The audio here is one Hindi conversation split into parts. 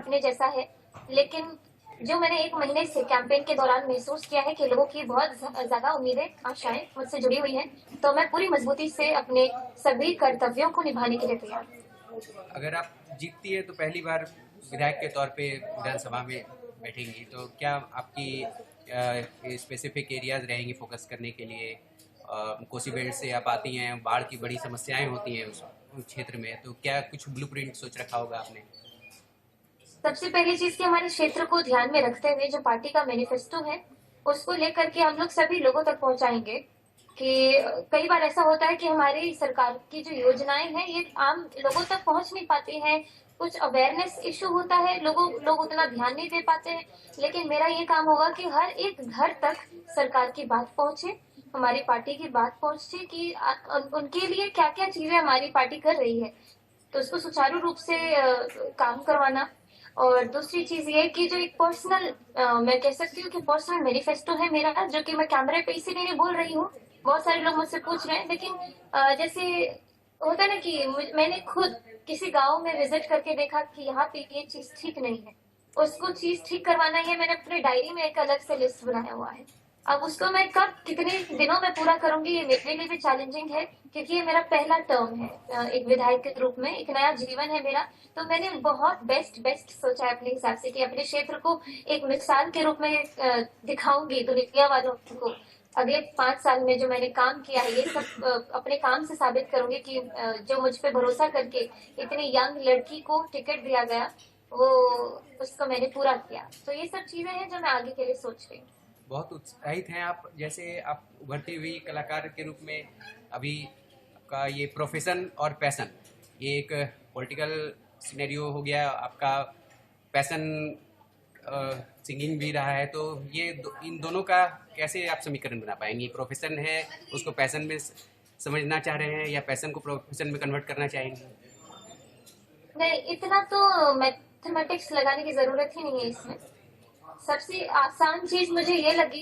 अपने जैसा है, लेकिन जो मैंने 1 महीने से कैंपेन के दौरान महसूस किया है कि लोगों की बहुत ज़्यादा उम्मीदें, आशाएँ मुझसे जुड़ी हुई हैं, तो मैं पूरी मज़बूती से अपने सभी कर्तव्यों को निभाने के लिए तैयार हूँ। अगर आप जीतती है तो पहली बार विधायक के तौर पे विधानसभा में बैठेंगी, तो क्या आपकी स्पेसिफिक एरियाज रहेंगी फोकस करने के लिए? कोसी बेल्ट से आप आती हैं, बाढ़ की बड़ी समस्याएं होती हैं उस क्षेत्र में, तो क्या कुछ ब्लूप्रिंट सोच रखा होगा आपने? सबसे पहली चीज़ कि हमारे क्षेत्र को ध्यान में रखते हुए जो पार्टी का मैनिफेस्टो है, उसको लेकर के हम लोग सभी लोगों तक पहुँचाएँगे कि कई बार ऐसा होता है कि हमारी सरकार की जो योजनाएँ हैं, ये आम लोगों तक पहुँच नहीं पाती हैं। कुछ अवेयरनेस इश्यू होता है, लोग उतना ध्यान नहीं दे पाते हैं। लेकिन मेरा ये काम होगा कि हर एक घर तक सरकार की बात पहुँचे, हमारी पार्टी की बात पहुँचे कि उनके लिए क्या-क्या चीज़ें हमारी पार्टी कर रही है। तो उसको सुचारू रूप से काम करवाना। और दूसरी चीज ये कि जो एक पर्सनल, मैं कह सकती हूँ कि पर्सनल मैनिफेस्टो है मेरा, जो कि मैं कैमरे पे इसीलिए नहीं बोल रही हूँ। बहुत सारे लोग मुझसे पूछ रहे हैं, लेकिन जैसे होता है ना कि मैंने खुद किसी गांव में विजिट करके देखा कि यहाँ पे ये चीज ठीक नहीं है, उसको चीज ठीक करवाना है। मैंने अपने डायरी में एक अलग से लिस्ट बनाया हुआ है। अब उसको मैं कब कितने दिनों में पूरा करूंगी, ये मेरे लिए भी चैलेंजिंग है, क्योंकि ये मेरा पहला टर्म है एक विधायक के रूप में, एक नया जीवन है मेरा। तो मैंने बहुत बेस्ट बेस्ट सोचा है अपने हिसाब से कि अपने क्षेत्र को एक मिसाल के रूप में दिखाऊंगी दुनिया वालों को। अगले 5 साल में जो मैंने काम किया है, ये सब अपने काम से साबित करूंगी कि जो मुझ पे भरोसा करके इतनी यंग लड़की को टिकट दिया गया, वो उसको मैंने पूरा किया। तो ये सब चीजें हैं जो मैं आगे के लिए सोच रही हूँ। बहुत उत्साहित हैं आप, जैसे आप उभरती हुई कलाकार के रूप में। अभी आपका ये प्रोफेशन और पैशन, ये एक पॉलिटिकल सिनेरियो हो गया, आपका पैशन सिंगिंग भी रहा है, तो इन दोनों का कैसे आप समीकरण बना पाएंगी? प्रोफेशन है, उसको पैशन में समझना चाह रहे हैं, या पैशन को प्रोफेशन में कन्वर्ट करना चाहेंगी? नहीं, इतना तो मैथमेटिक्स लगाने की जरूरत ही नहीं है इसमें। सबसे आसान चीज मुझे ये लगी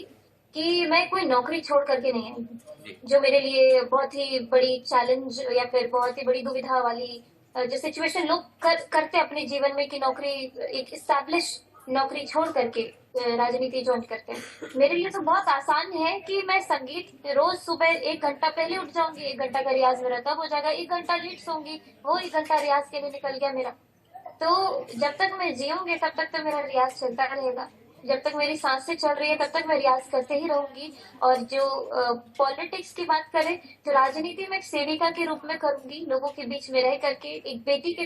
कि मैं कोई नौकरी छोड़ करके नहीं आई हूँ, जी। जो मेरे लिए बहुत ही बड़ी चैलेंज या फिर बहुत ही बड़ी दुविधा वाली जो सिचुएशन लोग करते अपने जीवन में कि नौकरी, एक स्टैब्लिश नौकरी छोड़ करके राजनीति ज्वाइन करते हैं। मेरे लिए तो बहुत आसान है कि मैं संगीत रोज सुबह 1 घंटा पहले उठ जाऊंगी, 1 घंटा का रियाज मेरा तब हो जाएगा, 1 घंटा लेट सोऊंगी, वो 1 घंटा रियाज के लिए निकल गया मेरा। तो जब तक मैं जीऊंगी तब तक तो मेरा रियाज चलता रहेगा। जब तक मेरी सांसें चल रही है तब तक मैं रियाज करते ही रहूंगी। और जो पॉलिटिक्स की बात करें, तो राजनीति में एक सेविका के रूप में करूंगी, लोगों के बीच में रह करके एक बेटी के